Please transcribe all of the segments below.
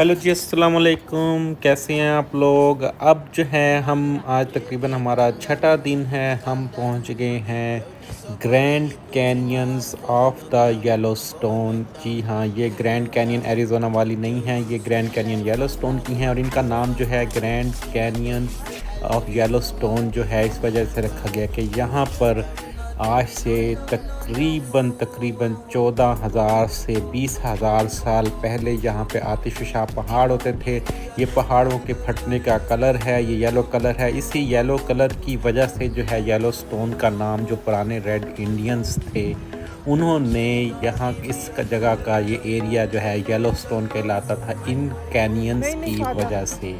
Hello जी, अस्सलाम वालेकुम। कैसे हैं आप लोग? अब जो है हम आज तकरीबन हमारा छठा दिन है, हम पहुंच गए हैं grand canyons of the Yellowstone. जी हाँ, ये ग्रैंड कैनियन एरिज़ोना वाली नहीं है, ये ग्रैंड कैनियन येलोस्टोन की हैं और इनका नाम जो है ग्रैंड कैनियन ऑफ येलोस्टोन जो है इस वजह से रखा गया कि यहाँ पर आज से तकरीबन 14,000 से 20,000 साल पहले यहाँ पे आतिशफ़शा पहाड़ होते थे। ये पहाड़ों के फटने का कलर है, ये येलो कलर है। इसी येलो कलर की वजह से जो है येलोस्टोन का नाम जो पुराने रेड इंडियंस थे, उन्होंने यहाँ इस जगह का ये एरिया जो है येलोस्टोन कहलाता था इन कैनियंस नहीं, नहीं की खाता। वजह से।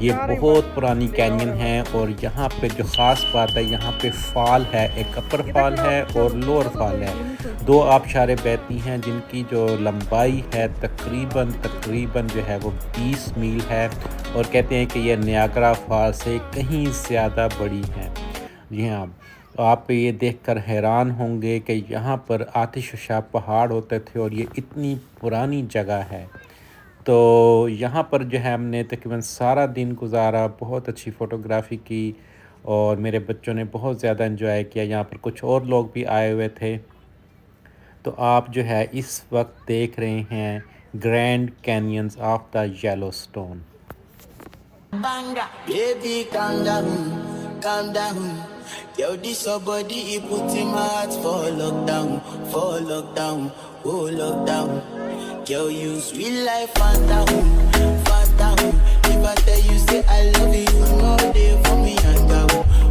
ये अरे वाह! बहुत पुरानी कैनियन है और यहाँ पे जो ख़ास बात है, यहाँ पे फ़ॉल है, एक अपर इधर फ़ॉल थोड़ा है और लोअर फोटो फ़ॉल दो है। यहीं पे। दो आबशारें बहती हैं जिनकी जो लंबाई है तकरीबन जो है वो 20 मील है और कहते हैं कि ये नियाग्रा फ़ॉल से कहीं ज़्यादा बड़ी है। जी हाँ, तो आप ये देखकर हैरान होंगे कि यहाँ पर आतिशफ़शा पहाड़ होते थे और ये इतनी पुरानी जगह है। तो यहाँ पर जो है हमने तकरीबन सारा दिन गुज़ारा, बहुत अच्छी फ़ोटोग्राफ़ी की और मेरे बच्चों ने बहुत ज़्यादा एंजॉय किया। यहाँ पर कुछ और लोग भी आए हुए थे। तो आप जो है इस वक्त देख रहे हैं grand canyons of the Yellowstone. Banga. Baby, calm down, calm down. Yo, this your body, it put in my heart for lockdown, oh lockdown. Yo, you sweet life, Fanta, Fanta. If I tell you, say I love you, no day for me, yanga,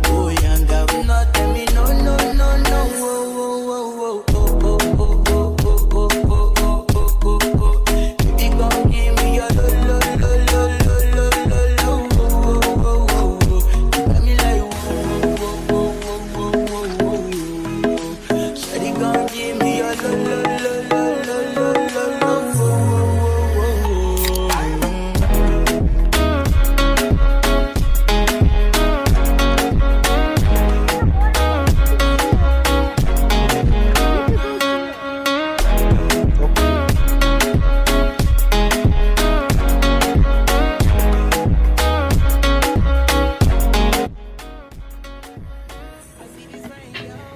oh yanga. No, tell me, no, no, no, no, oh, oh, oh, oh, oh, oh, oh, oh, oh, oh, oh, oh, oh. Baby, gon' give me your lo, lo, lo, lo, lo, lo, lo, lo, oh, oh, oh, oh. You got me like, oh, oh, oh, oh, oh, oh, oh. Shawty gon' give me your lo, lo, lo, lo, lo, lo, lo, lo, oh, oh, oh, oh, oh.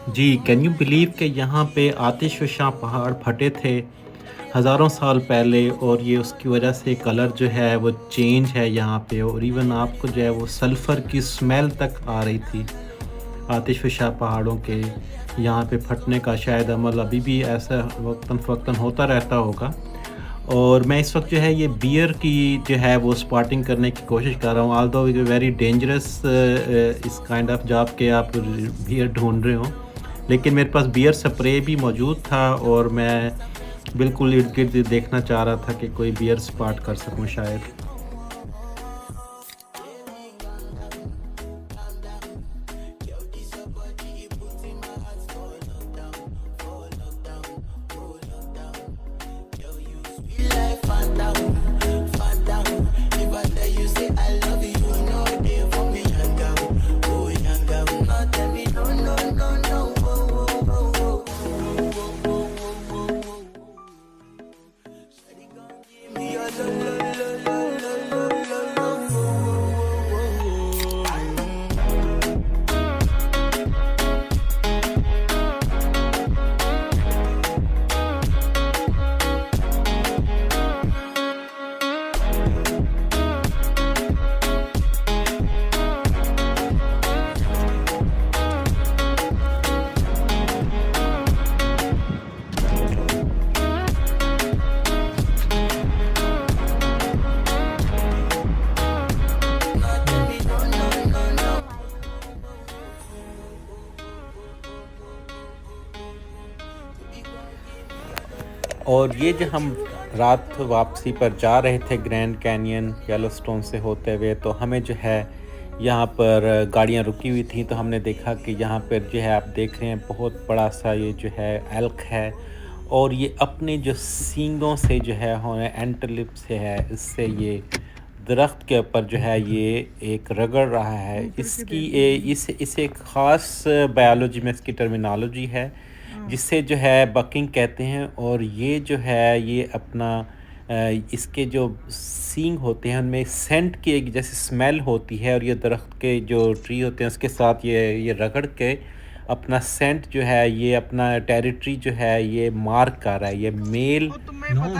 जी, can you believe कि यहाँ पे आतिशफ़शा पहाड़ फटे थे हज़ारों साल पहले और ये उसकी वजह से कलर जो है वो चेंज है यहाँ पे और इवन आपको जो है वो सल्फ़र की स्मेल तक आ रही थी आतिशफ़शा पहाड़ों के यहाँ पे फटने का शायद अमल अभी भी ऐसा वक्तन फ़वक्तन होता रहता होगा। और मैं इस वक्त जो है ये बियर की जो है वो स्पॉटिंग करने की कोशिश कर रहा हूँ, ऑल्दो वेरी डेंजरस इस काइंड ऑफ जॉब के आप बियर ढूंढ रहे हो, लेकिन मेरे पास बियर स्प्रे भी मौजूद था और मैं बिल्कुल इर्द गिर्द देखना चाह रहा था कि कोई बियर स्पॉट कर सकूँ शायद। Life, Fanta, Fanta. If I tell you, say I love you, no day for me, yanga, oh yanga. No, tell me, no, no, no, no, oh, oh, oh, oh, oh, oh, oh, oh, oh. Shawty gon' give me your lo, lo, lo, lo, lo, lo, lo, lo, oh, oh, oh, oh, oh. No, tell me, no, no, no, no. और ये जो हम रात वापसी पर जा रहे थे ग्रैंड कैनियन येलोस्टोन से होते हुए, तो हमें जो है यहाँ पर गाड़ियाँ रुकी हुई थी, तो हमने देखा कि यहाँ पर जो है आप देख रहे हैं बहुत बड़ा सा ये जो है एल्क है और ये अपने जो सींगों से जो है एंटलिप से है, इससे ये दरख्त के ऊपर जो है ये एक रगड़ रहा है। घूम फिर के इसकी देख रहे हैं। इसे एक ख़ास बायोलॉजी में इसकी टर्मिनोलॉजी है हाँ। जिसे जो है बकिंग कहते हैं और ये जो है ये अपना इसके जो सींग होते हैं उनमें सेंट की एक जैसे स्मेल होती है, और ये दरख्त के जो ट्री होते हैं उसके साथ ये रगड़ के अपना सेंट जो है, ये अपना टेरिटरी जो है ये मार्क कर रहा है। ये मेल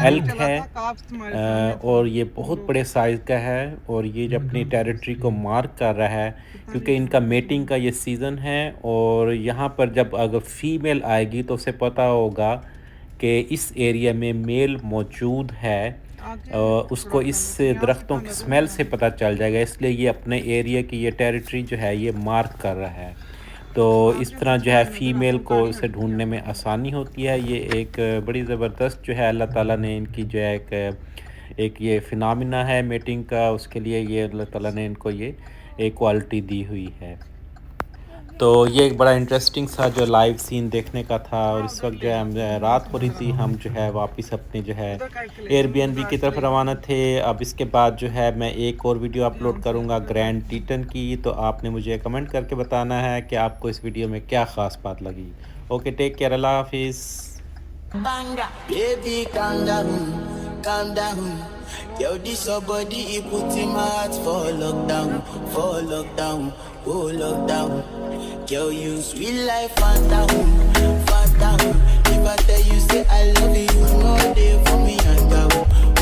एल्क है और ये बहुत बड़े साइज़ का है, और ये जो अपनी टेरिटरी को मार्क कर रहा है क्योंकि इनका मेटिंग का ये सीज़न है। और यहाँ पर जब अगर फीमेल आएगी तो उसे पता होगा कि इस एरिया में मेल मौजूद है, उसको इस दरख्तों की स्मेल से पता चल जाएगा, इसलिए ये अपने एरिया की ये टेरिटरी जो है ये मार्क कर रहा है। तो इस तरह जो है फ़ीमेल को इसे ढूँढने में आसानी होती है। ये एक बड़ी ज़बरदस्त जो है अल्लाह ताला ने इनकी जो है एक ये फ़िनोमेना है मेटिंग का, उसके लिए ये अल्लाह ताला ने इनको ये एक क्वालिटी दी हुई है। तो ये एक बड़ा इंटरेस्टिंग सा जो लाइव सीन देखने का था, और इस वक्त जो है हम रात हो रही थी, हम जो है वापस अपने जो है एयरबीएनबी की तरफ रवाना थे। अब इसके बाद जो है मैं एक और वीडियो अपलोड करूँगा ग्रैंड टीटन की, तो आपने मुझे कमेंट करके बताना है कि आपको इस वीडियो में क्या ख़ास बात लगी। ओके, टेक केयर, अल्लाह हाफिज़। Banga, baby, calm down, calm down. Yo, this your body, it puts in my heart for lockdown, oh lockdown. Yo, you sweet life, phantom, phantom. If I tell you say I love you, no day for me and down.